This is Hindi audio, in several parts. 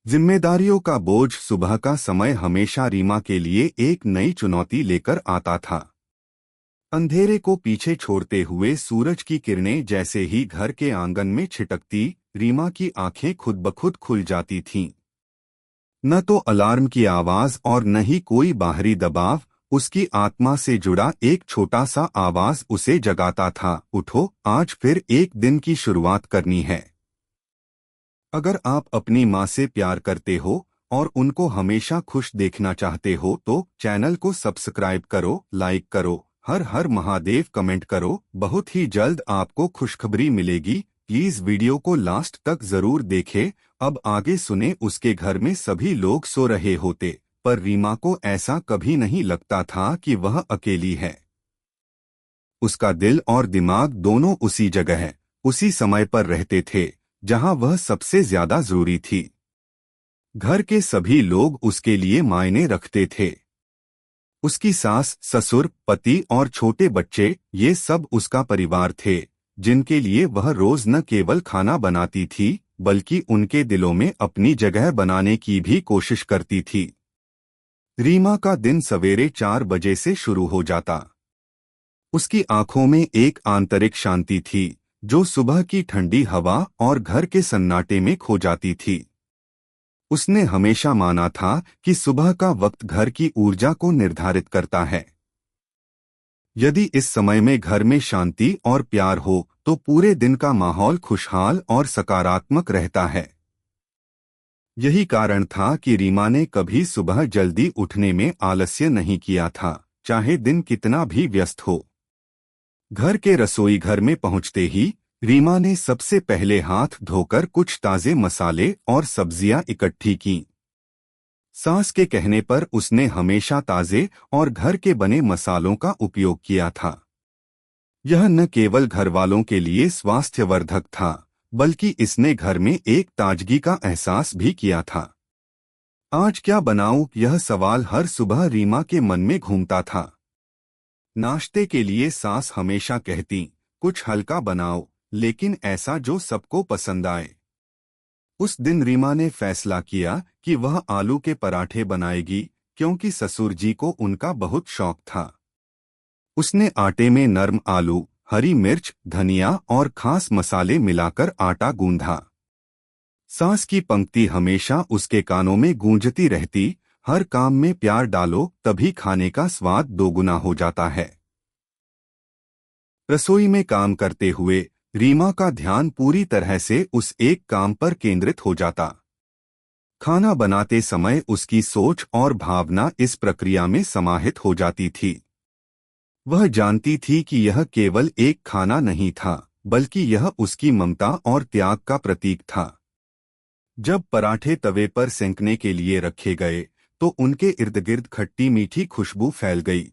जिम्मेदारियों का बोझ सुबह का समय हमेशा रीमा के लिए एक नई चुनौती लेकर आता था। अंधेरे को पीछे छोड़ते हुए सूरज की किरणें जैसे ही घर के आंगन में छिटकती, रीमा की आंखें खुद ब खुद खुल जाती थीं। न तो अलार्म की आवाज और न ही कोई बाहरी दबाव, उसकी आत्मा से जुड़ा एक छोटा सा आवाज उसे जगाता था, उठो, आज फिर एक दिन की शुरुआत करनी है। अगर आप अपनी माँ से प्यार करते हो और उनको हमेशा खुश देखना चाहते हो तो चैनल को सब्सक्राइब करो, लाइक करो, हर हर महादेव कमेंट करो। बहुत ही जल्द आपको खुशखबरी मिलेगी। प्लीज वीडियो को लास्ट तक जरूर देखें। अब आगे सुने। उसके घर में सभी लोग सो रहे होते, पर रीमा को ऐसा कभी नहीं लगता था कि वह अकेली है। उसका दिल और दिमाग दोनों उसी जगह, उसी समय पर रहते थे जहां वह सबसे ज्यादा जरूरी थी। घर के सभी लोग उसके लिए मायने रखते थे। उसकी सास, ससुर, पति और छोटे बच्चे, ये सब उसका परिवार थे, जिनके लिए वह रोज न केवल खाना बनाती थी बल्कि उनके दिलों में अपनी जगह बनाने की भी कोशिश करती थी। रीमा का दिन सवेरे 4 बजे से शुरू हो जाता। उसकी आंखों में एक आंतरिक शांति थी जो सुबह की ठंडी हवा और घर के सन्नाटे में खो जाती थी। उसने हमेशा माना था कि सुबह का वक्त घर की ऊर्जा को निर्धारित करता है। यदि इस समय में घर में शांति और प्यार हो तो पूरे दिन का माहौल खुशहाल और सकारात्मक रहता है। यही कारण था कि रीमा ने कभी सुबह जल्दी उठने में आलस्य नहीं किया था, चाहे दिन कितना भी व्यस्त हो। घर के रसोई घर में पहुंचते ही रीमा ने सबसे पहले हाथ धोकर कुछ ताजे मसाले और सब्जियां इकट्ठी कीं। सास के कहने पर उसने हमेशा ताजे और घर के बने मसालों का उपयोग किया था। यह न केवल घरवालों के लिए स्वास्थ्यवर्धक था, बल्कि इसने घर में एक ताजगी का एहसास भी किया था। आज क्या बनाऊं, यह सवाल हर सुबह रीमा के मन में घूमता था। नाश्ते के लिए सास हमेशा कहती, कुछ हल्का बनाओ, लेकिन ऐसा जो सबको पसंद आए। उस दिन रीमा ने फैसला किया कि वह आलू के पराठे बनाएगी, क्योंकि ससुर जी को उनका बहुत शौक था। उसने आटे में नरम आलू, हरी मिर्च, धनिया और खास मसाले मिलाकर आटा गूंधा। सास की पंक्ति हमेशा उसके कानों में गूंजती रहती, हर काम में प्यार डालो तभी खाने का स्वाद दोगुना हो जाता है। रसोई में काम करते हुए रीमा का ध्यान पूरी तरह से उस एक काम पर केंद्रित हो जाता। खाना बनाते समय उसकी सोच और भावना इस प्रक्रिया में समाहित हो जाती थी। वह जानती थी कि यह केवल एक खाना नहीं था, बल्कि यह उसकी ममता और त्याग का प्रतीक था। जब पराठे तवे पर सेंकने के लिए रखे गए तो उनके इर्द गिर्द खट्टी मीठी खुशबू फैल गई।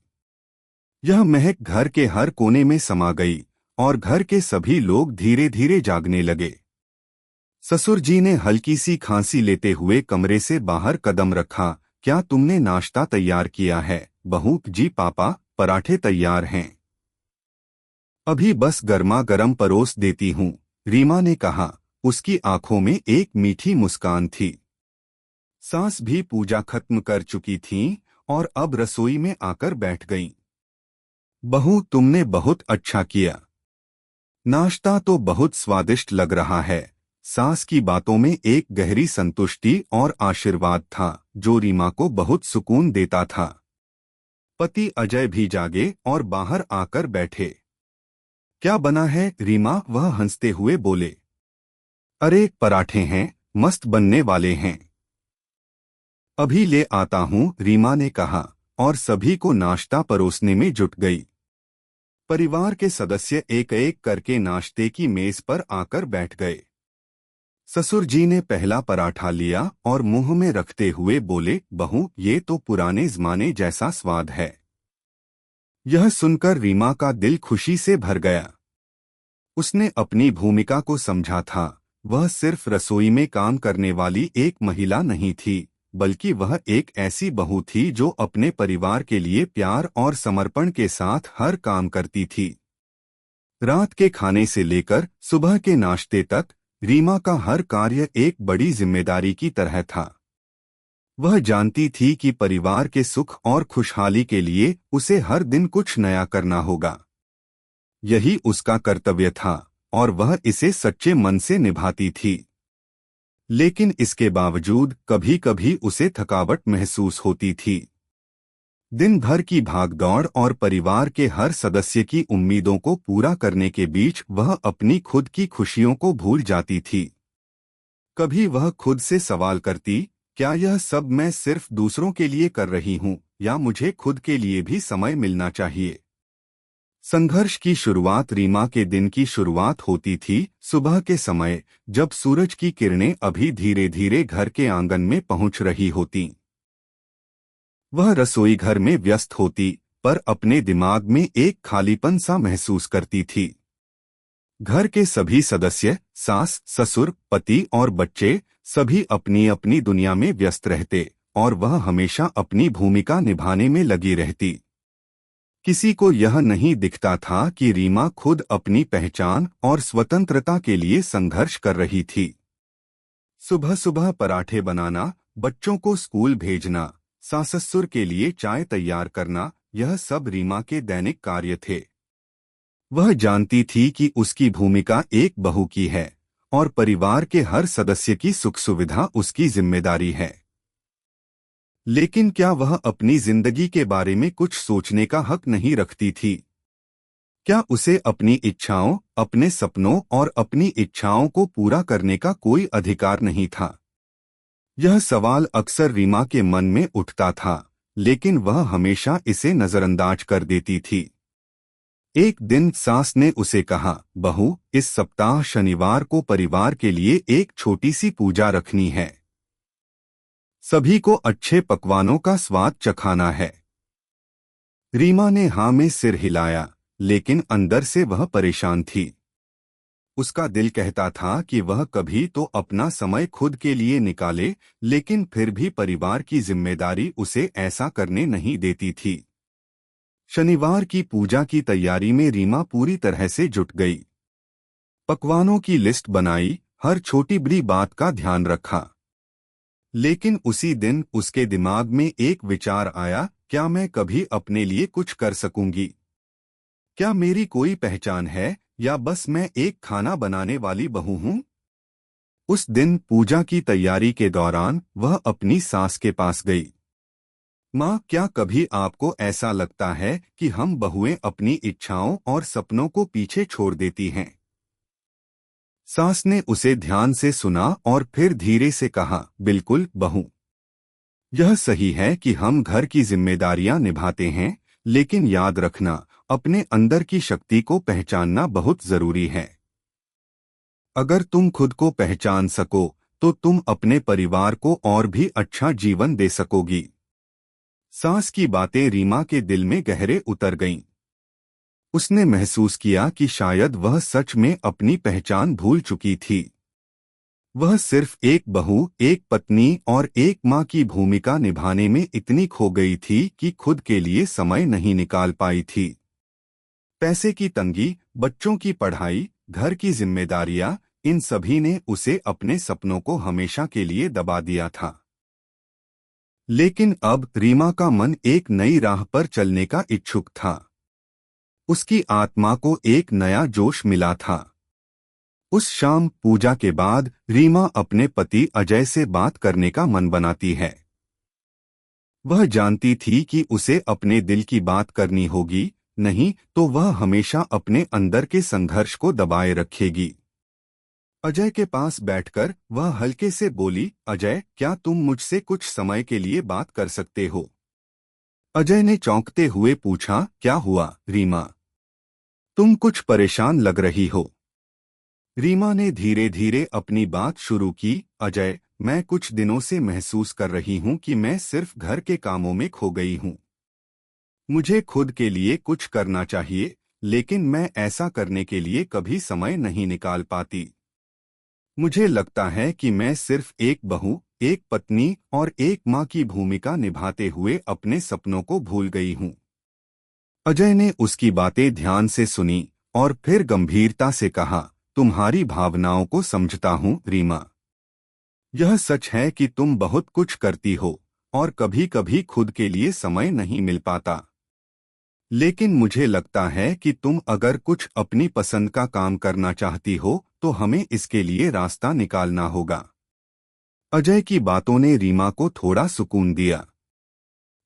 यह महक घर के हर कोने में समा गई और घर के सभी लोग धीरे धीरे जागने लगे। ससुर जी ने हल्की सी खांसी लेते हुए कमरे से बाहर कदम रखा। क्या तुमने नाश्ता तैयार किया है बहू? जी पापा, पराठे तैयार हैं, अभी बस गर्मा गर्म परोस देती हूँ, रीमा ने कहा। उसकी आंखों में एक मीठी मुस्कान थी। सास भी पूजा खत्म कर चुकी थीं और अब रसोई में आकर बैठ गईं। बहू, तुमने बहुत अच्छा किया, नाश्ता तो बहुत स्वादिष्ट लग रहा है। सास की बातों में एक गहरी संतुष्टि और आशीर्वाद था जो रीमा को बहुत सुकून देता था। पति अजय भी जागे और बाहर आकर बैठे। क्या बना है रीमा? वह हंसते हुए बोले। अरे, पराठे हैं, मस्त बनने वाले हैं, अभी ले आता हूँ, रीमा ने कहा और सभी को नाश्ता परोसने में जुट गई। परिवार के सदस्य एक एक करके नाश्ते की मेज पर आकर बैठ गए। ससुर जी ने पहला पराठा लिया और मुंह में रखते हुए बोले, बहू, ये तो पुराने जमाने जैसा स्वाद है। यह सुनकर रीमा का दिल खुशी से भर गया। उसने अपनी भूमिका को समझा था। वह सिर्फ रसोई में काम करने वाली एक महिला नहीं थी, बल्कि वह एक ऐसी बहू थी जो अपने परिवार के लिए प्यार और समर्पण के साथ हर काम करती थी। रात के खाने से लेकर सुबह के नाश्ते तक रीमा का हर कार्य एक बड़ी जिम्मेदारी की तरह था। वह जानती थी कि परिवार के सुख और खुशहाली के लिए उसे हर दिन कुछ नया करना होगा। यही उसका कर्तव्य था और वह इसे सच्चे मन से निभाती थी। लेकिन इसके बावजूद कभी कभी उसे थकावट महसूस होती थी। दिन भर की भागदौड़ और परिवार के हर सदस्य की उम्मीदों को पूरा करने के बीच वह अपनी खुद की खुशियों को भूल जाती थी। कभी वह खुद से सवाल करती, क्या यह सब मैं सिर्फ दूसरों के लिए कर रही हूँ या मुझे खुद के लिए भी समय मिलना चाहिए। संघर्ष की शुरुआत रीमा के दिन की शुरुआत होती थी, सुबह के समय, जब सूरज की किरणें अभी धीरे धीरे घर के आंगन में पहुंच रही होती। वह रसोई घर में व्यस्त होती, पर अपने दिमाग में एक खालीपन सा महसूस करती थी। घर के सभी सदस्य, सास, ससुर, पति और बच्चे, सभी अपनी अपनी दुनिया में व्यस्त रहते और वह हमेशा अपनी भूमिका निभाने में लगी रहती। किसी को यह नहीं दिखता था कि रीमा खुद अपनी पहचान और स्वतंत्रता के लिए संघर्ष कर रही थी। सुबह सुबह पराठे बनाना, बच्चों को स्कूल भेजना, सास-ससुर के लिए चाय तैयार करना, यह सब रीमा के दैनिक कार्य थे। वह जानती थी कि उसकी भूमिका एक बहू की है और परिवार के हर सदस्य की सुख सुविधा उसकी जिम्मेदारी है। लेकिन क्या वह अपनी जिंदगी के बारे में कुछ सोचने का हक नहीं रखती थी? क्या उसे अपनी इच्छाओं, अपने सपनों और अपनी इच्छाओं को पूरा करने का कोई अधिकार नहीं था? यह सवाल अक्सर रीमा के मन में उठता था, लेकिन वह हमेशा इसे नजरअंदाज कर देती थी। एक दिन सास ने उसे कहा, बहू, इस सप्ताह शनिवार को परिवार के लिए एक छोटी सी पूजा रखनी है। सभी को अच्छे पकवानों का स्वाद चखाना है। रीमा ने हाँ में सिर हिलाया, लेकिन अंदर से वह परेशान थी। उसका दिल कहता था कि वह कभी तो अपना समय खुद के लिए निकाले, लेकिन फिर भी परिवार की जिम्मेदारी उसे ऐसा करने नहीं देती थी। शनिवार की पूजा की तैयारी में रीमा पूरी तरह से जुट गई। पकवानों की लिस्ट बनाई, हर छोटी बड़ी बात का ध्यान रखा। लेकिन उसी दिन उसके दिमाग में एक विचार आया, क्या मैं कभी अपने लिए कुछ कर सकूंगी? क्या मेरी कोई पहचान है या बस मैं एक खाना बनाने वाली बहू हूं? उस दिन पूजा की तैयारी के दौरान वह अपनी सास के पास गई। माँ, क्या कभी आपको ऐसा लगता है कि हम बहुएं अपनी इच्छाओं और सपनों को पीछे छोड़ देती हैं? सास ने उसे ध्यान से सुना और फिर धीरे से कहा, बिल्कुल बहू। यह सही है कि हम घर की जिम्मेदारियां निभाते हैं, लेकिन याद रखना, अपने अंदर की शक्ति को पहचानना बहुत जरूरी है। अगर तुम खुद को पहचान सको, तो तुम अपने परिवार को और भी अच्छा जीवन दे सकोगी। सास की बातें रीमा के दिल में गहरे उतर गईं। उसने महसूस किया कि शायद वह सच में अपनी पहचान भूल चुकी थी। वह सिर्फ एक बहू, एक पत्नी और एक माँ की भूमिका निभाने में इतनी खो गई थी कि खुद के लिए समय नहीं निकाल पाई थी। पैसे की तंगी, बच्चों की पढ़ाई, घर की जिम्मेदारियां, इन सभी ने उसे अपने सपनों को हमेशा के लिए दबा दिया था। लेकिन अब रीमा का मन एक नई राह पर चलने का इच्छुक था। उसकी आत्मा को एक नया जोश मिला था। उस शाम पूजा के बाद रीमा अपने पति अजय से बात करने का मन बनाती है। वह जानती थी कि उसे अपने दिल की बात करनी होगी, नहीं तो वह हमेशा अपने अंदर के संघर्ष को दबाए रखेगी। अजय के पास बैठकर वह हल्के से बोली, अजय, क्या तुम मुझसे कुछ समय के लिए बात कर सकते हो? अजय ने चौंकते हुए पूछा, क्या हुआ रीमा? तुम कुछ परेशान लग रही हो। रीमा ने धीरे धीरे अपनी बात शुरू की, अजय, मैं कुछ दिनों से महसूस कर रही हूँ कि मैं सिर्फ घर के कामों में खो गई हूँ। मुझे खुद के लिए कुछ करना चाहिए, लेकिन मैं ऐसा करने के लिए कभी समय नहीं निकाल पाती। मुझे लगता है कि मैं सिर्फ एक बहू, एक पत्नी और एक माँ की भूमिका निभाते हुए अपने सपनों को भूल गई हूँ। अजय ने उसकी बातें ध्यान से सुनी और फिर गंभीरता से कहा, तुम्हारी भावनाओं को समझता हूँ रीमा। यह सच है कि तुम बहुत कुछ करती हो और कभी कभी खुद के लिए समय नहीं मिल पाता। लेकिन मुझे लगता है कि तुम अगर कुछ अपनी पसंद का काम करना चाहती हो तो हमें इसके लिए रास्ता निकालना होगा। अजय की बातों ने रीमा को थोड़ा सुकून दिया।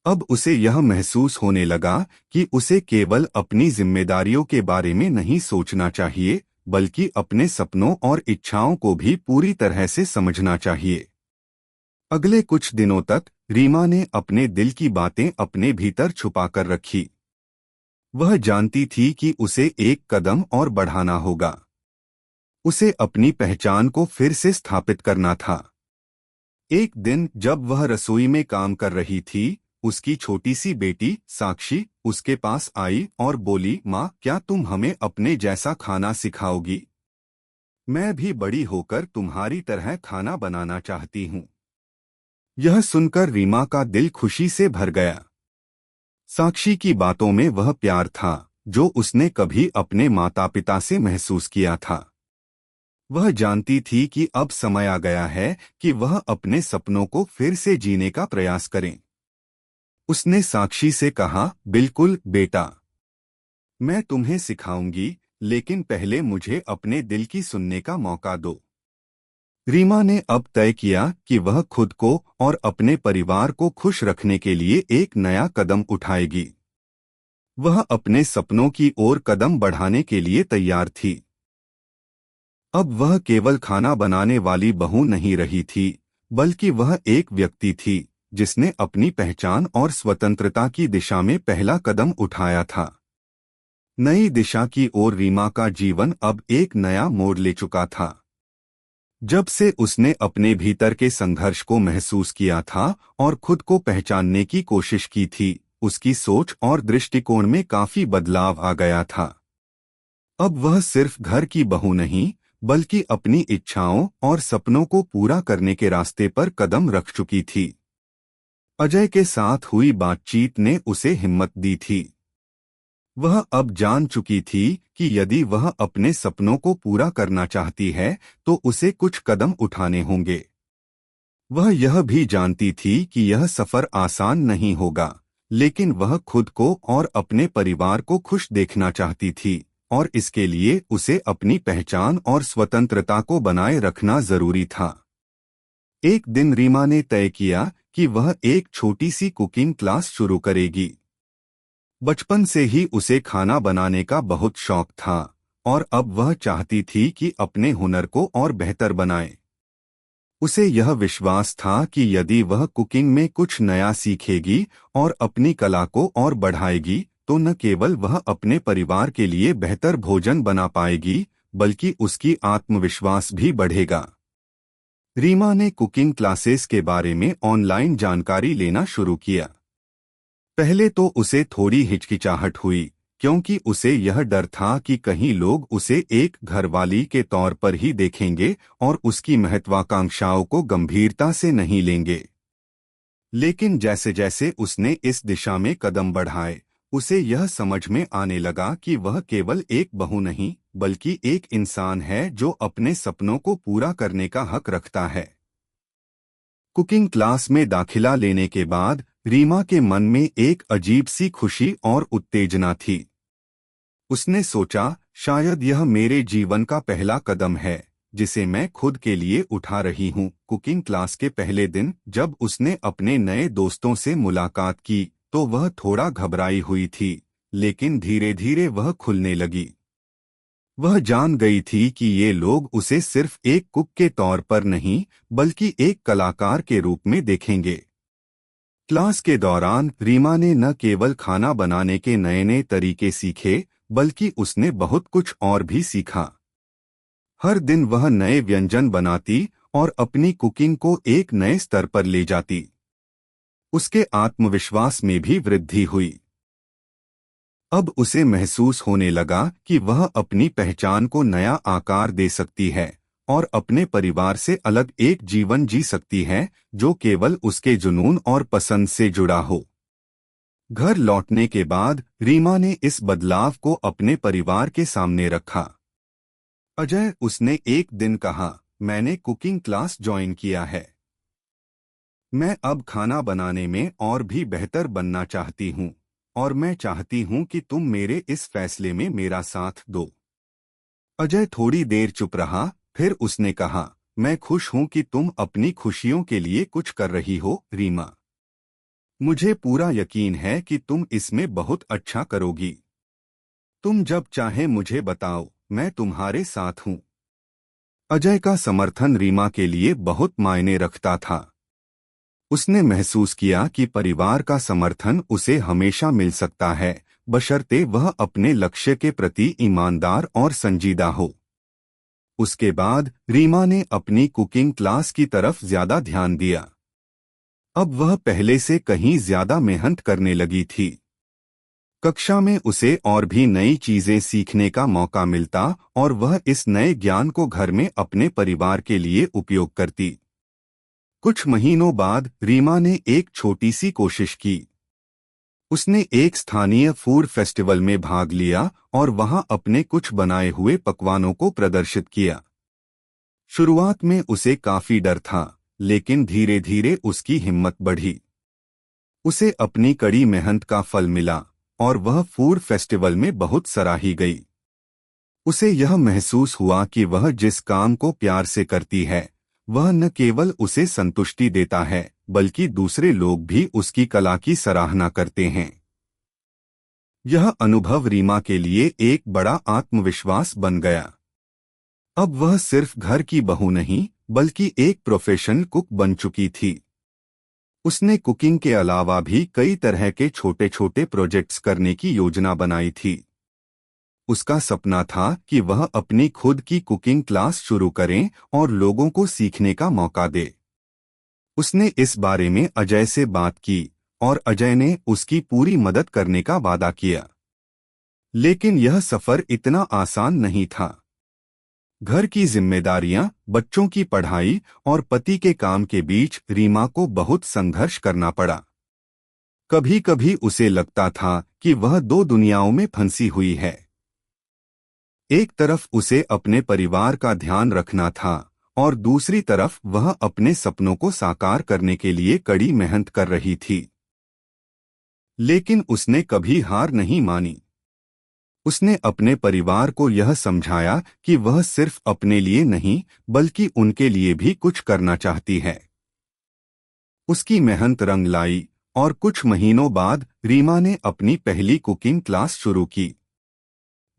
अब उसे यह महसूस होने लगा कि उसे केवल अपनी जिम्मेदारियों के बारे में नहीं सोचना चाहिए, बल्कि अपने सपनों और इच्छाओं को भी पूरी तरह से समझना चाहिए। अगले कुछ दिनों तक रीमा ने अपने दिल की बातें अपने भीतर छुपाकर रखी। वह जानती थी कि उसे एक कदम और बढ़ाना होगा। उसे अपनी पहचान को फिर से स्थापित करना था। एक दिन जब वह रसोई में काम कर रही थी, उसकी छोटी सी बेटी साक्षी उसके पास आई और बोली, माँ, क्या तुम हमें अपने जैसा खाना सिखाओगी? मैं भी बड़ी होकर तुम्हारी तरह खाना बनाना चाहती हूँ। यह सुनकर रीमा का दिल खुशी से भर गया। साक्षी की बातों में वह प्यार था जो उसने कभी अपने माता पिता से महसूस किया था। वह जानती थी कि अब समय आ गया है कि वह अपने सपनों को फिर से जीने का प्रयास करें। उसने साक्षी से कहा, बिल्कुल बेटा, मैं तुम्हें सिखाऊंगी, लेकिन पहले मुझे अपने दिल की सुनने का मौका दो। रीमा ने अब तय किया कि वह खुद को और अपने परिवार को खुश रखने के लिए एक नया कदम उठाएगी। वह अपने सपनों की ओर कदम बढ़ाने के लिए तैयार थी। अब वह केवल खाना बनाने वाली बहू नहीं रही थी, बल्कि वह एक व्यक्ति थी जिसने अपनी पहचान और स्वतंत्रता की दिशा में पहला कदम उठाया था। नई दिशा की ओर रीमा का जीवन अब एक नया मोड़ ले चुका था। जब से उसने अपने भीतर के संघर्ष को महसूस किया था और खुद को पहचानने की कोशिश की थी, उसकी सोच और दृष्टिकोण में काफी बदलाव आ गया था। अब वह सिर्फ घर की बहू नहीं, बल्कि अपनी इच्छाओं और सपनों को पूरा करने के रास्ते पर कदम रख चुकी थी। अजय के साथ हुई बातचीत ने उसे हिम्मत दी थी। वह अब जान चुकी थी कि यदि वह अपने सपनों को पूरा करना चाहती है तो उसे कुछ कदम उठाने होंगे। वह यह भी जानती थी कि यह सफर आसान नहीं होगा, लेकिन वह खुद को और अपने परिवार को खुश देखना चाहती थी, और इसके लिए उसे अपनी पहचान और स्वतंत्रता को बनाए रखना जरूरी था। एक दिन रीमा ने तय किया कि वह एक छोटी सी कुकिंग क्लास शुरू करेगी। बचपन से ही उसे खाना बनाने का बहुत शौक था और अब वह चाहती थी कि अपने हुनर को और बेहतर बनाए। उसे यह विश्वास था कि यदि वह कुकिंग में कुछ नया सीखेगी और अपनी कला को और बढ़ाएगी तो न केवल वह अपने परिवार के लिए बेहतर भोजन बना पाएगी, बल्कि उसकी आत्मविश्वास भी बढ़ेगा। रीमा ने कुकिंग क्लासेस के बारे में ऑनलाइन जानकारी लेना शुरू किया। पहले तो उसे थोड़ी हिचकिचाहट हुई, क्योंकि उसे यह डर था कि कहीं लोग उसे एक घरवाली के तौर पर ही देखेंगे और उसकी महत्वाकांक्षाओं को गंभीरता से नहीं लेंगे। लेकिन जैसे जैसे उसने इस दिशा में कदम बढ़ाए, उसे यह समझ में आने लगा कि वह केवल एक बहू नहीं, बल्कि एक इंसान है जो अपने सपनों को पूरा करने का हक रखता है। कुकिंग क्लास में दाखिला लेने के बाद रीमा के मन में एक अजीब सी खुशी और उत्तेजना थी। उसने सोचा, शायद यह मेरे जीवन का पहला कदम है जिसे मैं खुद के लिए उठा रही हूँ। कुकिंग क्लास के पहले दिन जब उसने अपने नए दोस्तों से मुलाकात की तो वह थोड़ा घबराई हुई थी, लेकिन धीरे धीरे वह खुलने लगी। वह जान गई थी कि ये लोग उसे सिर्फ एक कुक के तौर पर नहीं, बल्कि एक कलाकार के रूप में देखेंगे। क्लास के दौरान रीमा ने न केवल खाना बनाने के नए नए तरीके सीखे, बल्कि उसने बहुत कुछ और भी सीखा। हर दिन वह नए व्यंजन बनाती और अपनी कुकिंग को एक नए स्तर पर ले जाती। उसके आत्मविश्वास में भी वृद्धि हुई। अब उसे महसूस होने लगा कि वह अपनी पहचान को नया आकार दे सकती है और अपने परिवार से अलग एक जीवन जी सकती है जो केवल उसके जुनून और पसंद से जुड़ा हो। घर लौटने के बाद रीमा ने इस बदलाव को अपने परिवार के सामने रखा। अजय, उसने एक दिन कहा, मैंने कुकिंग क्लास ज्वाइन किया है। मैं अब खाना बनाने में और भी बेहतर बनना चाहती हूँ और मैं चाहती हूँ कि तुम मेरे इस फैसले में मेरा साथ दो। अजय थोड़ी देर चुप रहा, फिर उसने कहा, मैं खुश हूँ कि तुम अपनी खुशियों के लिए कुछ कर रही हो, रीमा। मुझे पूरा यकीन है कि तुम इसमें बहुत अच्छा करोगी। तुम जब चाहे मुझे बताओ, मैं तुम्हारे साथ हूँ। अजय का समर्थन रीमा के लिए बहुत मायने रखता था। उसने महसूस किया कि परिवार का समर्थन उसे हमेशा मिल सकता है, बशर्ते वह अपने लक्ष्य के प्रति ईमानदार और संजीदा हो। उसके बाद रीमा ने अपनी कुकिंग क्लास की तरफ ज्यादा ध्यान दिया। अब वह पहले से कहीं ज्यादा मेहनत करने लगी थी। कक्षा में उसे और भी नई चीजें सीखने का मौका मिलता और वह इस नए ज्ञान को घर में अपने परिवार के लिए उपयोग करती। कुछ महीनों बाद रीमा ने एक छोटी सी कोशिश की। उसने एक स्थानीय फूड फेस्टिवल में भाग लिया और वहां अपने कुछ बनाए हुए पकवानों को प्रदर्शित किया। शुरुआत में उसे काफी डर था, लेकिन धीरे धीरे उसकी हिम्मत बढ़ी। उसे अपनी कड़ी मेहनत का फल मिला और वह फूड फेस्टिवल में बहुत सराही गई। उसे यह महसूस हुआ कि वह जिस काम को प्यार से करती है, वह न केवल उसे संतुष्टि देता है, बल्कि दूसरे लोग भी उसकी कला की सराहना करते हैं। यह अनुभव रीमा के लिए एक बड़ा आत्मविश्वास बन गया। अब वह सिर्फ घर की बहू नहीं, बल्कि एक प्रोफेशनल कुक बन चुकी थी। उसने कुकिंग के अलावा भी कई तरह के छोटे छोटे प्रोजेक्ट्स करने की योजना बनाई थी। उसका सपना था कि वह अपनी खुद की कुकिंग क्लास शुरू करें और लोगों को सीखने का मौका दे। उसने इस बारे में अजय से बात की और अजय ने उसकी पूरी मदद करने का वादा किया। लेकिन यह सफर इतना आसान नहीं था। घर की जिम्मेदारियां, बच्चों की पढ़ाई और पति के काम के बीच रीमा को बहुत संघर्ष करना पड़ा। कभी कभी उसे लगता था कि वह दो दुनियाओं में फंसी हुई है। एक तरफ उसे अपने परिवार का ध्यान रखना था और दूसरी तरफ वह अपने सपनों को साकार करने के लिए कड़ी मेहनत कर रही थी। लेकिन उसने कभी हार नहीं मानी। उसने अपने परिवार को यह समझाया कि वह सिर्फ अपने लिए नहीं, बल्कि उनके लिए भी कुछ करना चाहती है। उसकी मेहनत रंग लाई और कुछ महीनों बाद रीमा ने अपनी पहली कुकिंग क्लास शुरू की।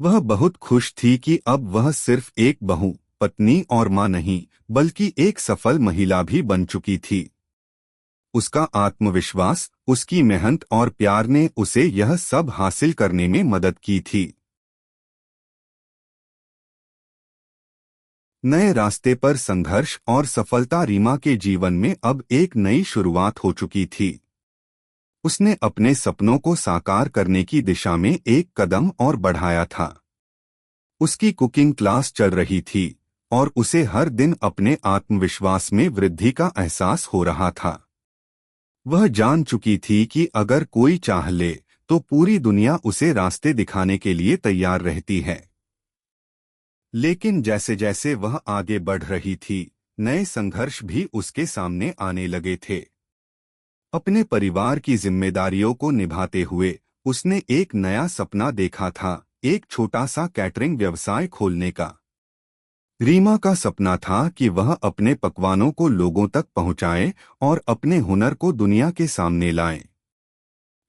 वह बहुत खुश थी कि अब वह सिर्फ एक बहू, पत्नी और मां नहीं, बल्कि एक सफल महिला भी बन चुकी थी। उसका आत्मविश्वास, उसकी मेहनत और प्यार ने उसे यह सब हासिल करने में मदद की थी। नए रास्ते पर संघर्ष और सफलता रीमा के जीवन में अब एक नई शुरुआत हो चुकी थी। उसने अपने सपनों को साकार करने की दिशा में एक कदम और बढ़ाया था। उसकी कुकिंग क्लास चल रही थी और उसे हर दिन अपने आत्मविश्वास में वृद्धि का एहसास हो रहा था। वह जान चुकी थी कि अगर कोई चाह ले तो पूरी दुनिया उसे रास्ते दिखाने के लिए तैयार रहती है। लेकिन जैसे जैसे वह आगे बढ़ रही थी, नए संघर्ष भी उसके सामने आने लगे थे। अपने परिवार की जिम्मेदारियों को निभाते हुए उसने एक नया सपना देखा था, एक छोटा सा कैटरिंग व्यवसाय खोलने का। रीमा का सपना था कि वह अपने पकवानों को लोगों तक पहुंचाए और अपने हुनर को दुनिया के सामने लाए।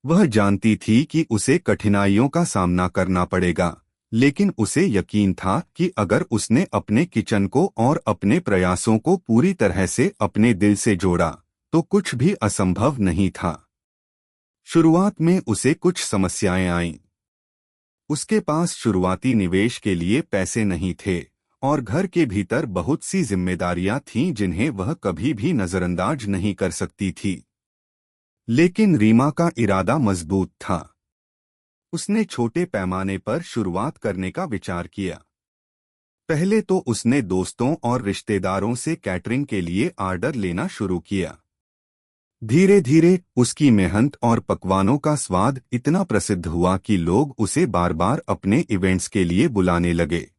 वह जानती थी कि उसे कठिनाइयों का सामना करना पड़ेगा, लेकिन उसे यकीन था कि अगर उसने अपने किचन को और अपने प्रयासों को पूरी तरह से अपने दिल से जोड़ा, तो कुछ भी असंभव नहीं था। शुरुआत में उसे कुछ समस्याएं आईं। उसके पास शुरुआती निवेश के लिए पैसे नहीं थे और घर के भीतर बहुत सी जिम्मेदारियां थीं जिन्हें वह कभी भी नजरअंदाज नहीं कर सकती थी। लेकिन रीमा का इरादा मजबूत था। उसने छोटे पैमाने पर शुरुआत करने का विचार किया। पहले तो उसने दोस्तों और रिश्तेदारों से कैटरिंग के लिए ऑर्डर लेना शुरू किया। धीरे धीरे उसकी मेहनत और पकवानों का स्वाद इतना प्रसिद्ध हुआ कि लोग उसे बार बार अपने इवेंट्स के लिए बुलाने लगे।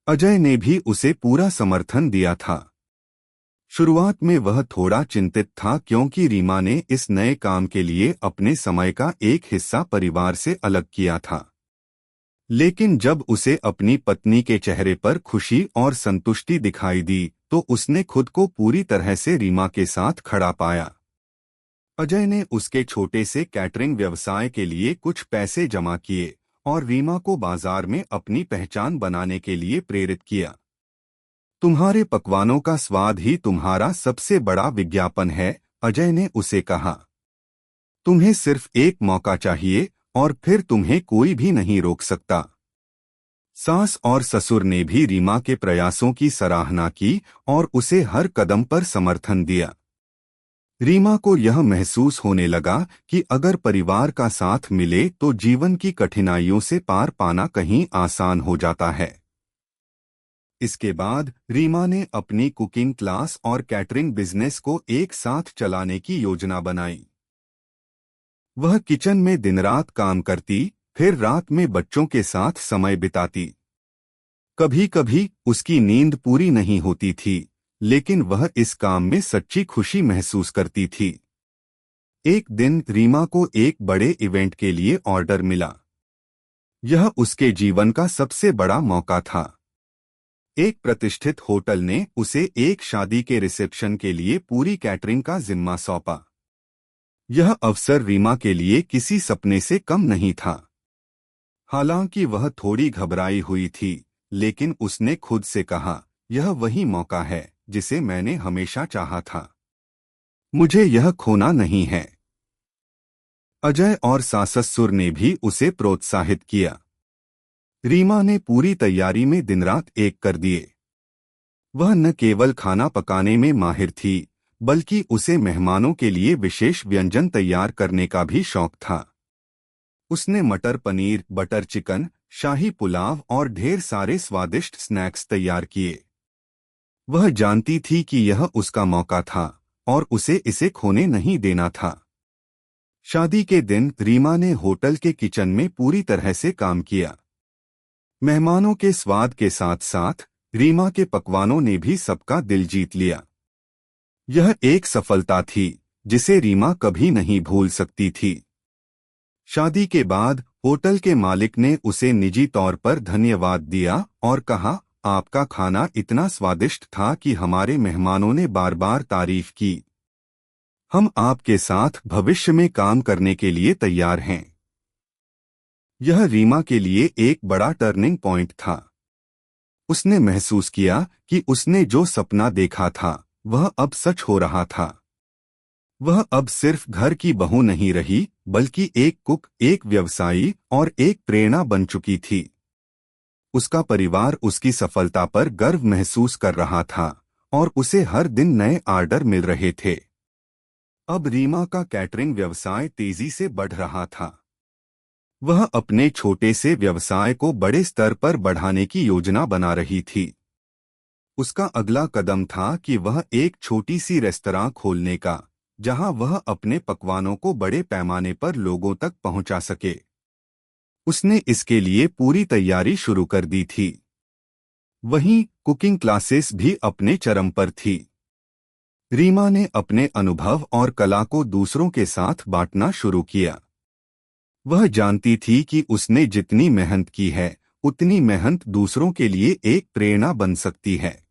अजय ने भी उसे पूरा समर्थन दिया था। शुरुआत में वह थोड़ा चिंतित था क्योंकि रीमा ने इस नए काम के लिए अपने समय का एक हिस्सा परिवार से अलग किया था। लेकिन जब उसे अपनी पत्नी के चेहरे पर खुशी और संतुष्टि दिखाई दी तो उसने खुद को पूरी तरह से रीमा के साथ खड़ा पाया। अजय ने उसके छोटे से कैटरिंग व्यवसाय के लिए कुछ पैसे जमा किए और रीमा को बाजार में अपनी पहचान बनाने के लिए प्रेरित किया। तुम्हारे पकवानों का स्वाद ही तुम्हारा सबसे बड़ा विज्ञापन है, अजय ने उसे कहा। तुम्हें सिर्फ एक मौका चाहिए और फिर तुम्हें कोई भी नहीं रोक सकता। सास और ससुर ने भी रीमा के प्रयासों की सराहना की और उसे हर कदम पर समर्थन दिया। रीमा को यह महसूस होने लगा कि अगर परिवार का साथ मिले तो जीवन की कठिनाइयों से पार पाना कहीं आसान हो जाता है। इसके बाद रीमा ने अपनी कुकिंग क्लास और कैटरिंग बिजनेस को एक साथ चलाने की योजना बनाई। वह किचन में दिन रात काम करती, फिर रात में बच्चों के साथ समय बिताती। कभी कभी उसकी नींद पूरी नहीं होती थी, लेकिन वह इस काम में सच्ची खुशी महसूस करती थी। एक दिन रीमा को एक बड़े इवेंट के लिए ऑर्डर मिला। यह उसके जीवन का सबसे बड़ा मौका था। एक प्रतिष्ठित होटल ने उसे एक शादी के रिसेप्शन के लिए पूरी कैटरिंग का जिम्मा सौंपा। यह अवसर रीमा के लिए किसी सपने से कम नहीं था। हालांकि वह थोड़ी घबराई हुई थी, लेकिन उसने खुद से कहा, यह वही मौका है जिसे मैंने हमेशा चाहा था। मुझे यह खोना नहीं है। अजय और सास-ससुर ने भी उसे प्रोत्साहित किया। रीमा ने पूरी तैयारी में दिन रात एक कर दिए। वह न केवल खाना पकाने में माहिर थी, बल्कि उसे मेहमानों के लिए विशेष व्यंजन तैयार करने का भी शौक था। उसने मटर पनीर, बटर चिकन, शाही पुलाव और ढेर सारे स्वादिष्ट स्नैक्स तैयार किए। वह जानती थी कि यह उसका मौका था और उसे इसे खोने नहीं देना था। शादी के दिन रीमा ने होटल के किचन में पूरी तरह से काम किया। मेहमानों के स्वाद के साथ साथ रीमा के पकवानों ने भी सबका दिल जीत लिया। यह एक सफलता थी जिसे रीमा कभी नहीं भूल सकती थी। शादी के बाद होटल के मालिक ने उसे निजी तौर पर धन्यवाद दिया और कहा, आपका खाना इतना स्वादिष्ट था कि हमारे मेहमानों ने बार बार तारीफ की। हम आपके साथ भविष्य में काम करने के लिए तैयार हैं। यह रीमा के लिए एक बड़ा टर्निंग पॉइंट था। उसने महसूस किया कि उसने जो सपना देखा था वह अब सच हो रहा था। वह अब सिर्फ घर की बहू नहीं रही, बल्कि एक कुक, एक व्यवसायी और एक प्रेरणा बन चुकी थी। उसका परिवार उसकी सफलता पर गर्व महसूस कर रहा था और उसे हर दिन नए ऑर्डर मिल रहे थे। अब रीमा का कैटरिंग व्यवसाय तेजी से बढ़ रहा था। वह अपने छोटे से व्यवसाय को बड़े स्तर पर बढ़ाने की योजना बना रही थी। उसका अगला कदम था कि वह एक छोटी सी रेस्तरां खोलने का, जहां वह अपने पकवानों को बड़े पैमाने पर लोगों तक पहुंचा सके। उसने इसके लिए पूरी तैयारी शुरू कर दी थी। वहीं कुकिंग क्लासेस भी अपने चरम पर थी। रीमा ने अपने अनुभव और कला को दूसरों के साथ बांटना शुरू किया। वह जानती थी कि उसने जितनी मेहनत की है, उतनी मेहनत दूसरों के लिए एक प्रेरणा बन सकती है।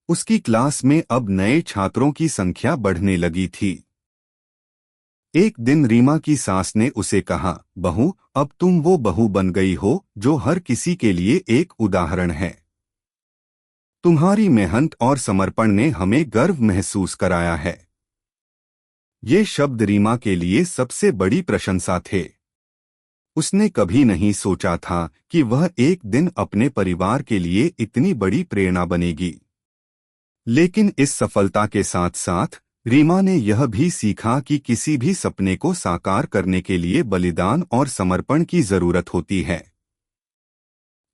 उसकी क्लास में अब नए छात्रों की संख्या बढ़ने लगी थी। एक दिन रीमा की सास ने उसे कहा, बहू, अब तुम वो बहू बन गई हो जो हर किसी के लिए एक उदाहरण है। तुम्हारी मेहनत और समर्पण ने हमें गर्व महसूस कराया है। ये शब्द रीमा के लिए सबसे बड़ी प्रशंसा थे। उसने कभी नहीं सोचा था कि वह एक दिन अपने परिवार के लिए इतनी बड़ी प्रेरणा बनेगी। लेकिन इस सफलता के साथ साथ रीमा ने यह भी सीखा कि किसी भी सपने को साकार करने के लिए बलिदान और समर्पण की जरूरत होती है।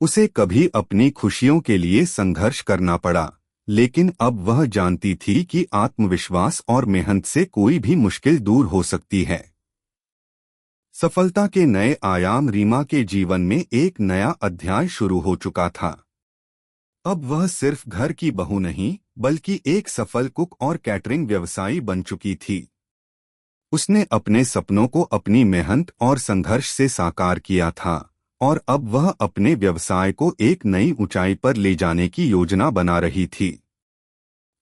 उसे कभी अपनी खुशियों के लिए संघर्ष करना पड़ा, लेकिन अब वह जानती थी कि आत्मविश्वास और मेहनत से कोई भी मुश्किल दूर हो सकती है। सफलता के नए आयाम रीमा के जीवन में एक नया अध्याय शुरू हो चुका था। अब वह सिर्फ घर की बहू नहीं बल्कि एक सफल कुक और कैटरिंग व्यवसायी बन चुकी थी। उसने अपने सपनों को अपनी मेहनत और संघर्ष से साकार किया था और अब वह अपने व्यवसाय को एक नई ऊंचाई पर ले जाने की योजना बना रही थी।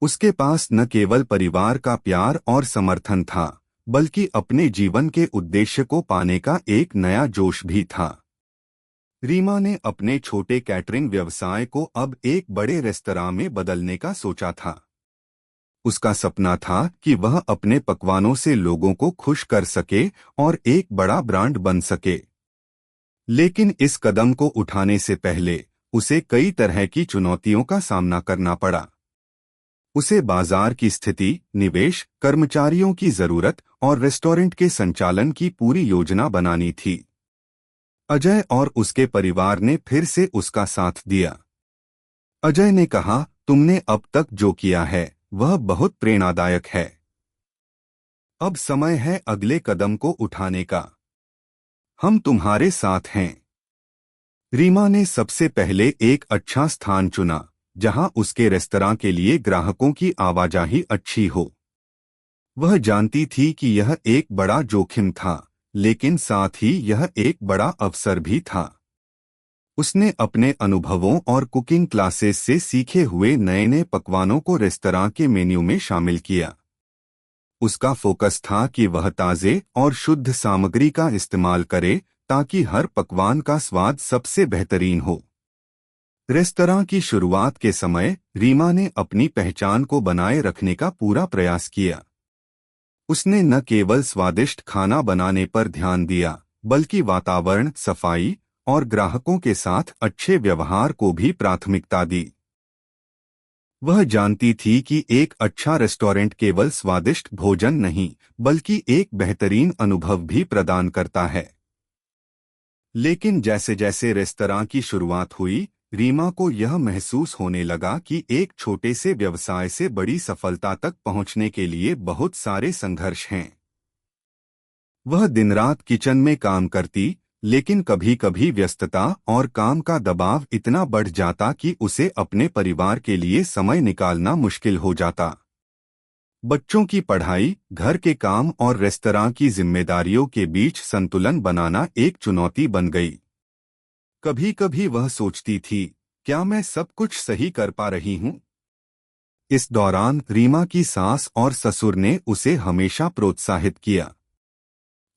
उसके पास न केवल परिवार का प्यार और समर्थन था बल्कि अपने जीवन के उद्देश्य को पाने का एक नया जोश भी था। रीमा ने अपने छोटे कैटरिंग व्यवसाय को अब एक बड़े रेस्तरां में बदलने का सोचा था। उसका सपना था कि वह अपने पकवानों से लोगों को खुश कर सके और एक बड़ा ब्रांड बन सके। लेकिन इस कदम को उठाने से पहले उसे कई तरह की चुनौतियों का सामना करना पड़ा। उसे बाजार की स्थिति, निवेश, कर्मचारियों की जरूरत और रेस्टोरेंट के संचालन की पूरी योजना बनानी थी। अजय और उसके परिवार ने फिर से उसका साथ दिया। अजय ने कहा, तुमने अब तक जो किया है वह बहुत प्रेरणादायक है। अब समय है अगले कदम को उठाने का। हम तुम्हारे साथ हैं। रीमा ने सबसे पहले एक अच्छा स्थान चुना जहां उसके रेस्तरां के लिए ग्राहकों की आवाजाही अच्छी हो। वह जानती थी कि यह एक बड़ा जोखिम था, लेकिन साथ ही यह एक बड़ा अवसर भी था। उसने अपने अनुभवों और कुकिंग क्लासेस से सीखे हुए नए नए पकवानों को रेस्तरां के मेन्यू में शामिल किया। उसका फोकस था कि वह ताज़े और शुद्ध सामग्री का इस्तेमाल करे ताकि हर पकवान का स्वाद सबसे बेहतरीन हो। रेस्तरां की शुरुआत के समय रीमा ने अपनी पहचान को बनाए रखने का पूरा प्रयास किया। उसने न केवल स्वादिष्ट खाना बनाने पर ध्यान दिया बल्कि वातावरण, सफाई और ग्राहकों के साथ अच्छे व्यवहार को भी प्राथमिकता दी। वह जानती थी कि एक अच्छा रेस्टोरेंट केवल स्वादिष्ट भोजन नहीं बल्कि एक बेहतरीन अनुभव भी प्रदान करता है। लेकिन जैसे जैसे रेस्तरां की शुरुआत हुई, रीमा को यह महसूस होने लगा कि एक छोटे से व्यवसाय से बड़ी सफलता तक पहुंचने के लिए बहुत सारे संघर्ष हैं। वह दिन रात किचन में काम करती, लेकिन कभी कभी व्यस्तता और काम का दबाव इतना बढ़ जाता कि उसे अपने परिवार के लिए समय निकालना मुश्किल हो जाता। बच्चों की पढ़ाई, घर के काम और रेस्तरां की जिम्मेदारियों के बीच संतुलन बनाना एक चुनौती बन गई। कभी कभी वह सोचती थी, क्या मैं सब कुछ सही कर पा रही हूँ? इस दौरान रीमा की सास और ससुर ने उसे हमेशा प्रोत्साहित किया।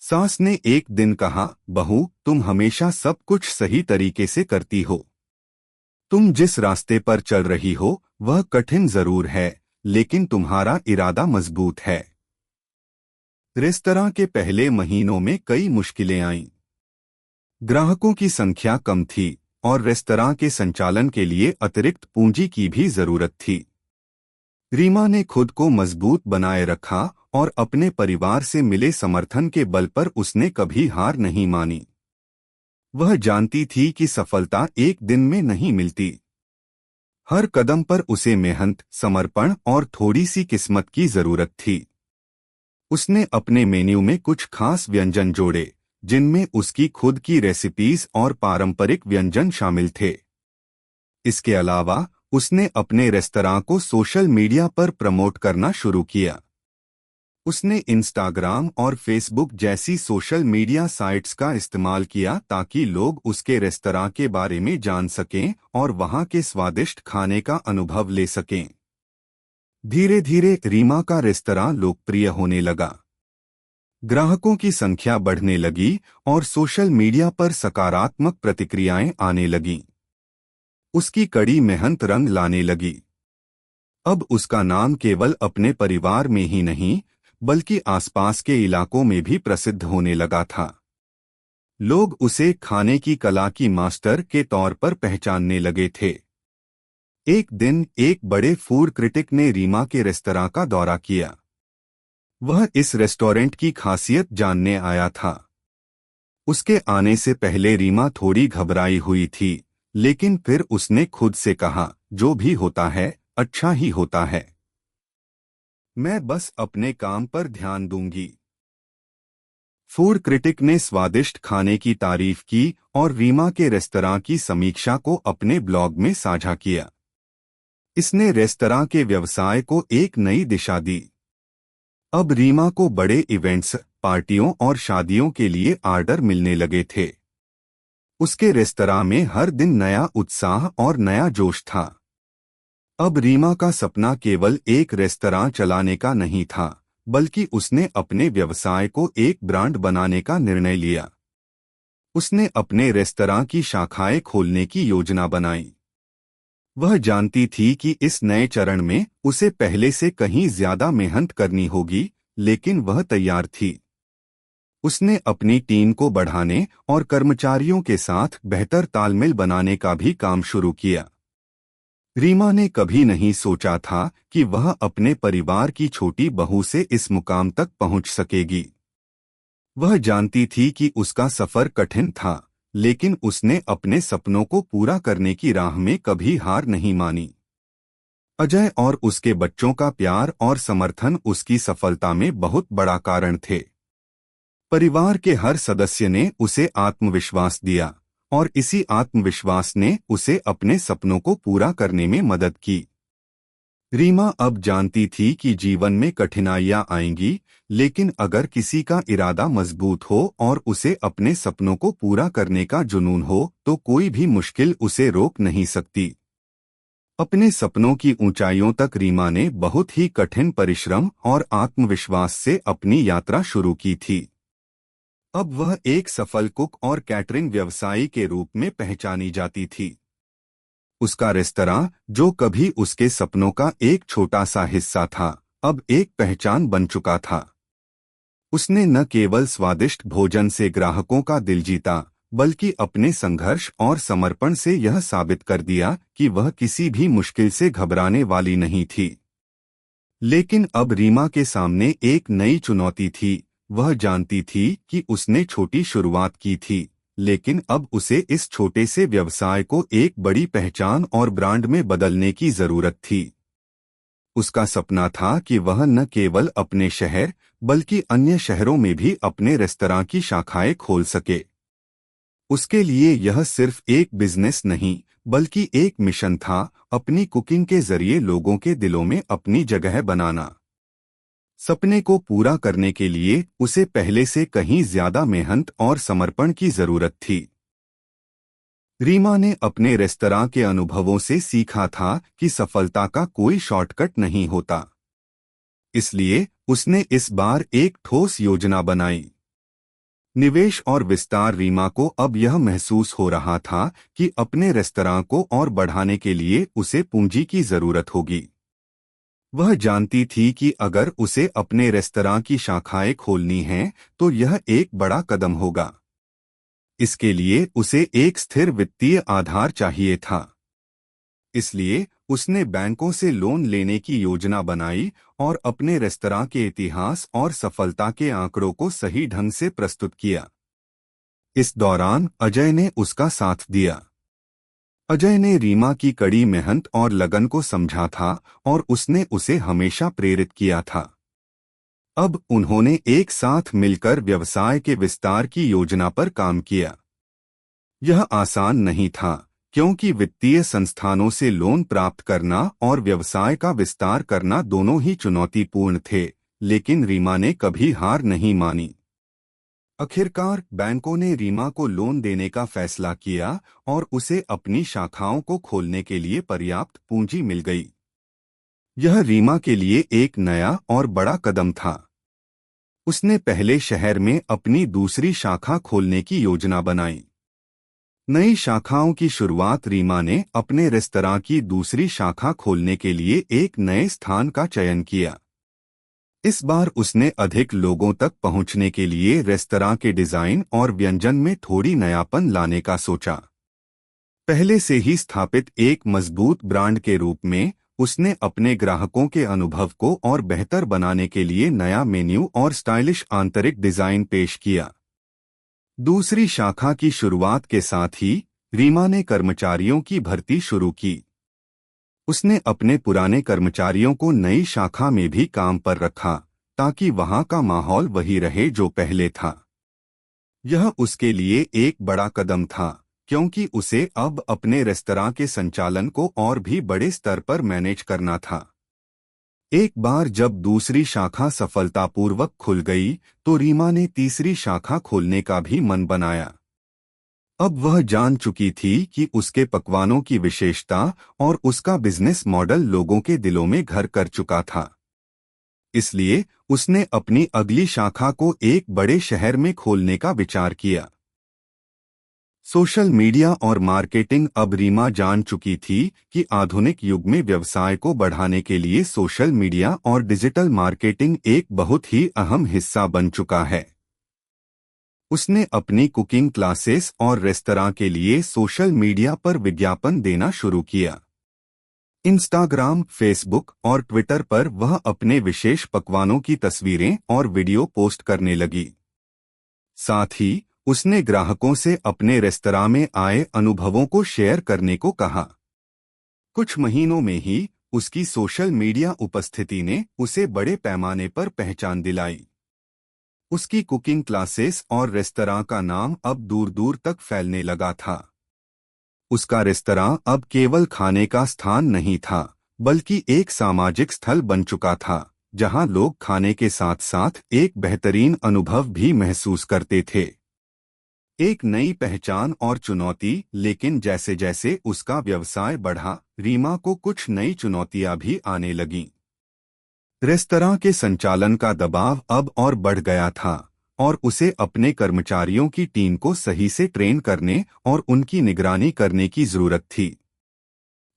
सास ने एक दिन कहा, बहू, तुम हमेशा सब कुछ सही तरीके से करती हो। तुम जिस रास्ते पर चल रही हो वह कठिन जरूर है, लेकिन तुम्हारा इरादा मजबूत है। रेस्तरां के पहले महीनों में कई मुश्किलें आईं। ग्राहकों की संख्या कम थी और रेस्तरां के संचालन के लिए अतिरिक्त पूंजी की भी जरूरत थी। रीमा ने खुद को मजबूत बनाए रखा और अपने परिवार से मिले समर्थन के बल पर उसने कभी हार नहीं मानी। वह जानती थी कि सफलता एक दिन में नहीं मिलती। हर कदम पर उसे मेहनत, समर्पण और थोड़ी सी किस्मत की जरूरत थी। उसने अपने मेन्यू में कुछ खास व्यंजन जोड़े, जिनमें उसकी खुद की रेसिपीज और पारंपरिक व्यंजन शामिल थे। इसके अलावा उसने अपने रेस्तरां को सोशल मीडिया पर प्रमोट करना शुरू किया। उसने इंस्टाग्राम और फेसबुक जैसी सोशल मीडिया साइट्स का इस्तेमाल किया ताकि लोग उसके रेस्तरां के बारे में जान सकें और वहां के स्वादिष्ट खाने का अनुभव ले सकें। धीरे धीरे रीमा का रेस्तरां लोकप्रिय होने लगा। ग्राहकों की संख्या बढ़ने लगी और सोशल मीडिया पर सकारात्मक प्रतिक्रियाएं आने लगीं। उसकी कड़ी मेहनत रंग लाने लगी। अब उसका नाम केवल अपने परिवार में ही नहीं बल्कि आसपास के इलाकों में भी प्रसिद्ध होने लगा था। लोग उसे खाने की कला की मास्टर के तौर पर पहचानने लगे थे। एक दिन एक बड़े फूड क्रिटिक ने रीमा के रेस्तरां का दौरा किया। वह इस रेस्टोरेंट की खासियत जानने आया था। उसके आने से पहले रीमा थोड़ी घबराई हुई थी, लेकिन फिर उसने खुद से कहा, जो भी होता है अच्छा ही होता है। मैं बस अपने काम पर ध्यान दूंगी। फूड क्रिटिक ने स्वादिष्ट खाने की तारीफ की और रीमा के रेस्तरां की समीक्षा को अपने ब्लॉग में साझा किया। इसने रेस्तरां के व्यवसाय को एक नई दिशा दी। अब रीमा को बड़े इवेंट्स, पार्टियों और शादियों के लिए ऑर्डर मिलने लगे थे। उसके रेस्तरां में हर दिन नया उत्साह और नया जोश था। अब रीमा का सपना केवल एक रेस्तरां चलाने का नहीं था, बल्कि उसने अपने व्यवसाय को एक ब्रांड बनाने का निर्णय लिया। उसने अपने रेस्तरां की शाखाएं खोलने की योजना बनाई। वह जानती थी कि इस नए चरण में उसे पहले से कहीं ज्यादा मेहनत करनी होगी, लेकिन वह तैयार थी। उसने अपनी टीम को बढ़ाने और कर्मचारियों के साथ बेहतर तालमेल बनाने का भी काम शुरू किया। रीमा ने कभी नहीं सोचा था कि वह अपने परिवार की छोटी बहू से इस मुकाम तक पहुंच सकेगी। वह जानती थी कि उसका सफर कठिन था, लेकिन उसने अपने सपनों को पूरा करने की राह में कभी हार नहीं मानी। अजय और उसके बच्चों का प्यार और समर्थन उसकी सफलता में बहुत बड़ा कारण थे। परिवार के हर सदस्य ने उसे आत्मविश्वास दिया, और इसी आत्मविश्वास ने उसे अपने सपनों को पूरा करने में मदद की। रीमा अब जानती थी कि जीवन में कठिनाइयां आएंगी, लेकिन अगर किसी का इरादा मजबूत हो और उसे अपने सपनों को पूरा करने का जुनून हो, तो कोई भी मुश्किल उसे रोक नहीं सकती। अपने सपनों की ऊंचाइयों तक रीमा ने बहुत ही कठिन परिश्रम और आत्मविश्वास से अपनी यात्रा शुरू की थी। अब वह एक सफल कुक और कैटरिंग व्यवसायी के रूप में पहचानी जाती थी। उसका रेस्तरां, जो कभी उसके सपनों का एक छोटा सा हिस्सा था, अब एक पहचान बन चुका था। उसने न केवल स्वादिष्ट भोजन से ग्राहकों का दिल जीता, बल्कि अपने संघर्ष और समर्पण से यह साबित कर दिया कि वह किसी भी मुश्किल से घबराने वाली नहीं थी। लेकिन अब रीमा के सामने एक नई चुनौती थी। वह जानती थी कि उसने छोटी शुरुआत की थी, लेकिन अब उसे इस छोटे से व्यवसाय को एक बड़ी पहचान और ब्रांड में बदलने की जरूरत थी। उसका सपना था कि वह न केवल अपने शहर, बल्कि अन्य शहरों में भी अपने रेस्तरां की शाखाएं खोल सके। उसके लिए यह सिर्फ एक बिजनेस नहीं, बल्कि एक मिशन था, अपनी कुकिंग के जरिए लोगों के दिलों में अपनी जगह बनाना। सपने को पूरा करने के लिए उसे पहले से कहीं ज्यादा मेहनत और समर्पण की जरूरत थी। रीमा ने अपने रेस्तरां के अनुभवों से सीखा था कि सफलता का कोई शॉर्टकट नहीं होता। इसलिए उसने इस बार एक ठोस योजना बनाई। निवेश और विस्तार। रीमा को अब यह महसूस हो रहा था कि अपने रेस्तरां को और बढ़ाने के लिए उसे पूंजी की जरूरत होगी। वह जानती थी कि अगर उसे अपने रेस्तरां की शाखाएं खोलनी हैं, तो यह एक बड़ा कदम होगा। इसके लिए उसे एक स्थिर वित्तीय आधार चाहिए था। इसलिए उसने बैंकों से लोन लेने की योजना बनाई और अपने रेस्तरां के इतिहास और सफलता के आंकड़ों को सही ढंग से प्रस्तुत किया। इस दौरान अजय ने उसका साथ दिया। अजय ने रीमा की कड़ी मेहनत और लगन को समझा था और उसने उसे हमेशा प्रेरित किया था। अब उन्होंने एक साथ मिलकर व्यवसाय के विस्तार की योजना पर काम किया। यह आसान नहीं था, क्योंकि वित्तीय संस्थानों से लोन प्राप्त करना और व्यवसाय का विस्तार करना दोनों ही चुनौतीपूर्ण थे, लेकिन रीमा ने कभी हार नहीं मानी। आखिरकार बैंकों ने रीमा को लोन देने का फैसला किया और उसे अपनी शाखाओं को खोलने के लिए पर्याप्त पूंजी मिल गई। यह रीमा के लिए एक नया और बड़ा कदम था। उसने पहले शहर में अपनी दूसरी शाखा खोलने की योजना बनाई। नई शाखाओं की शुरुआत। रीमा ने अपने रेस्तरां की दूसरी शाखा खोलने के लिए एक नए स्थान का चयन किया। इस बार उसने अधिक लोगों तक पहुंचने के लिए रेस्तरां के डिजाइन और व्यंजन में थोड़ी नयापन लाने का सोचा। पहले से ही स्थापित एक मजबूत ब्रांड के रूप में उसने अपने ग्राहकों के अनुभव को और बेहतर बनाने के लिए नया मेन्यू और स्टाइलिश आंतरिक डिजाइन पेश किया। दूसरी शाखा की शुरुआत के साथ ही रीमा ने कर्मचारियों की भर्ती शुरू की। उसने अपने पुराने कर्मचारियों को नई शाखा में भी काम पर रखा, ताकि वहां का माहौल वही रहे जो पहले था। यह उसके लिए एक बड़ा कदम था, क्योंकि उसे अब अपने रेस्तरां के संचालन को और भी बड़े स्तर पर मैनेज करना था। एक बार जब दूसरी शाखा सफलतापूर्वक खुल गई तो रीमा ने तीसरी शाखा खोलने का भी मन बनाया। अब वह जान चुकी थी कि उसके पकवानों की विशेषता और उसका बिजनेस मॉडल लोगों के दिलों में घर कर चुका था। इसलिए उसने अपनी अगली शाखा को एक बड़े शहर में खोलने का विचार किया। सोशल मीडिया और मार्केटिंग। अब रीमा जान चुकी थी कि आधुनिक युग में व्यवसाय को बढ़ाने के लिए सोशल मीडिया और डिजिटल मार्केटिंग एक बहुत ही अहम हिस्सा बन चुका है। उसने अपनी कुकिंग क्लासेस और रेस्तरां के लिए सोशल मीडिया पर विज्ञापन देना शुरू किया। इंस्टाग्राम, फेसबुक और ट्विटर पर वह अपने विशेष पकवानों की तस्वीरें और वीडियो पोस्ट करने लगी। साथ ही उसने ग्राहकों से अपने रेस्तरां में आए अनुभवों को शेयर करने को कहा। कुछ महीनों में ही उसकी सोशल मीडिया उपस्थिति ने उसे बड़े पैमाने पर पहचान दिलाई। उसकी कुकिंग क्लासेस और रेस्तरां का नाम अब दूर दूर तक फैलने लगा था। उसका रेस्तरां अब केवल खाने का स्थान नहीं था, बल्कि एक सामाजिक स्थल बन चुका था, जहां लोग खाने के साथ साथ एक बेहतरीन अनुभव भी महसूस करते थे। एक नई पहचान और चुनौती। लेकिन जैसे जैसे उसका व्यवसाय बढ़ा, रीमा को कुछ नई चुनौतियां भी आने लगीं। रेस्तरां के संचालन का दबाव अब और बढ़ गया था और उसे अपने कर्मचारियों की टीम को सही से ट्रेन करने और उनकी निगरानी करने की जरूरत थी।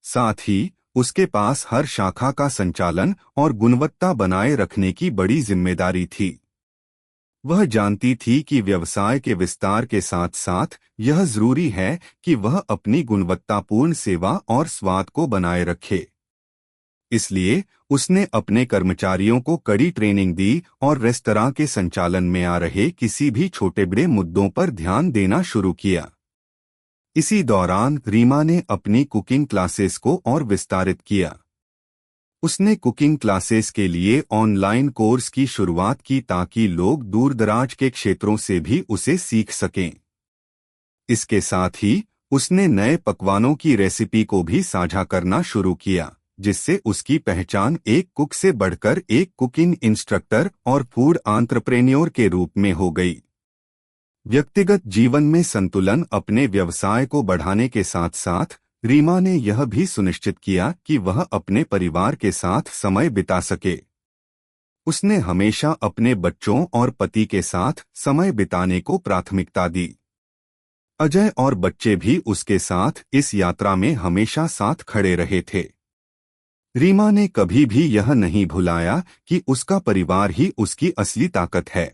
साथ ही उसके पास हर शाखा का संचालन और गुणवत्ता बनाए रखने की बड़ी जिम्मेदारी थी। वह जानती थी कि व्यवसाय के विस्तार के साथ साथ यह जरूरी है कि वह अपनी गुणवत्तापूर्ण सेवा और स्वाद को बनाए रखे। इसलिए उसने अपने कर्मचारियों को कड़ी ट्रेनिंग दी और रेस्तरां के संचालन में आ रहे किसी भी छोटे बड़े मुद्दों पर ध्यान देना शुरू किया। इसी दौरान रीमा ने अपनी कुकिंग क्लासेस को और विस्तारित किया। उसने कुकिंग क्लासेस के लिए ऑनलाइन कोर्स की शुरुआत की ताकि लोग दूर दराज के क्षेत्रों से भी उसे सीख सकें। इसके साथ ही उसने नए पकवानों की रेसिपी को भी साझा करना शुरू किया, जिससे उसकी पहचान एक कुक से बढ़कर एक कुकिंग इंस्ट्रक्टर और फूड एंटरप्रेन्योर के रूप में हो गई। व्यक्तिगत जीवन में संतुलन। अपने व्यवसाय को बढ़ाने के साथ साथ रीमा ने यह भी सुनिश्चित किया कि वह अपने परिवार के साथ समय बिता सके। उसने हमेशा अपने बच्चों और पति के साथ समय बिताने को प्राथमिकता दी। अजय और बच्चे भी उसके साथ इस यात्रा में हमेशा साथ खड़े रहे थे। रीमा ने कभी भी यह नहीं भुलाया कि उसका परिवार ही उसकी असली ताकत है।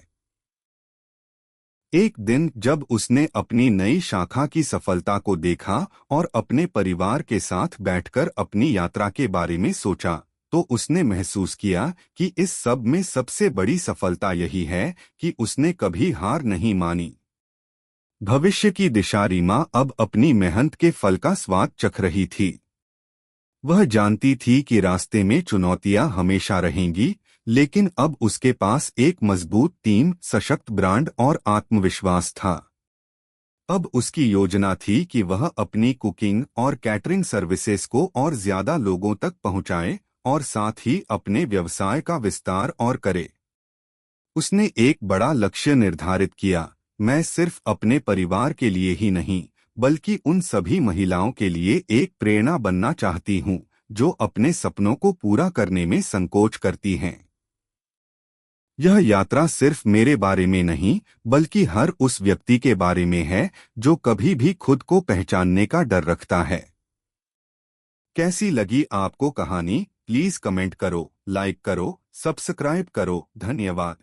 एक दिन जब उसने अपनी नई शाखा की सफलता को देखा और अपने परिवार के साथ बैठकर अपनी यात्रा के बारे में सोचा, तो उसने महसूस किया कि इस सब में सबसे बड़ी सफलता यही है कि उसने कभी हार नहीं मानी। भविष्य की दिशा। रीमा अब अपनी मेहनत के फल का स्वाद चख रही थी। वह जानती थी कि रास्ते में चुनौतियां हमेशा रहेंगी, लेकिन अब उसके पास एक मजबूत टीम, सशक्त ब्रांड और आत्मविश्वास था। अब उसकी योजना थी कि वह अपनी कुकिंग और कैटरिंग सर्विसेज को और ज्यादा लोगों तक पहुंचाए और साथ ही अपने व्यवसाय का विस्तार और करे। उसने एक बड़ा लक्ष्य निर्धारित किया। मैं सिर्फ अपने परिवार के लिए ही नहीं, बल्कि उन सभी महिलाओं के लिए एक प्रेरणा बनना चाहती हूं जो अपने सपनों को पूरा करने में संकोच करती हैं। यह यात्रा सिर्फ मेरे बारे में नहीं, बल्कि हर उस व्यक्ति के बारे में है जो कभी भी खुद को पहचानने का डर रखता है। कैसी लगी आपको कहानी? प्लीज कमेंट करो, लाइक करो, सब्सक्राइब करो। धन्यवाद।